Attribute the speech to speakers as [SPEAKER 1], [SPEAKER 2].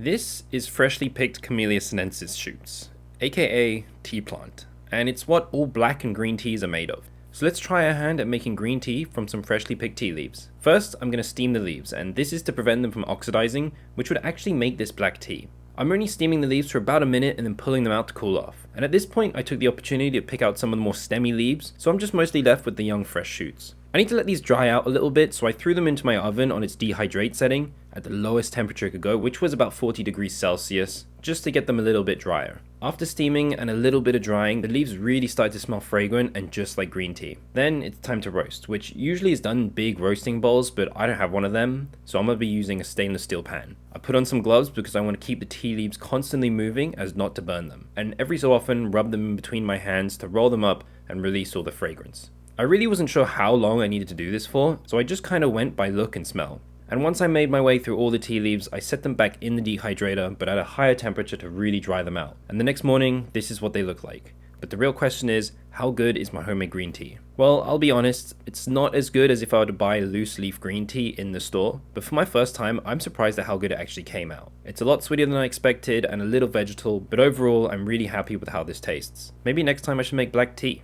[SPEAKER 1] This is freshly picked Camellia sinensis shoots, aka tea plant, and it's what all black and green teas are made of. So let's try our hand at making green tea from some freshly picked tea leaves. First, I'm going to steam the leaves, and this is to prevent them from oxidizing, which would actually make this black tea. I'm only steaming the leaves for about a minute and then pulling them out to cool off. And at this point, I took the opportunity to pick out some of the more stemmy leaves, so I'm just mostly left with the young fresh shoots. I need to let these dry out a little bit, so I threw them into my oven on its dehydrate setting at the lowest temperature it could go, which was about 40 degrees Celsius, just to get them a little bit drier. After steaming and a little bit of drying, the leaves really started to smell fragrant and just like green tea. Then it's time to roast, which usually is done in big roasting bowls, but I don't have one of them, so I'm going to be using a stainless steel pan. I put on some gloves because I want to keep the tea leaves constantly moving as not to burn them, and every so often rub them in between my hands to roll them up and release all the fragrance. I really wasn't sure how long I needed to do this for, so I just kind of went by look and smell. And once I made my way through all the tea leaves, I set them back in the dehydrator, but at a higher temperature to really dry them out. And the next morning, this is what they look like. But the real question is, how good is my homemade green tea? Well, I'll be honest, it's not as good as if I were to buy loose leaf green tea in the store, but for my first time, I'm surprised at how good it actually came out. It's a lot sweeter than I expected and a little vegetal, but overall, I'm really happy with how this tastes. Maybe next time I should make black tea.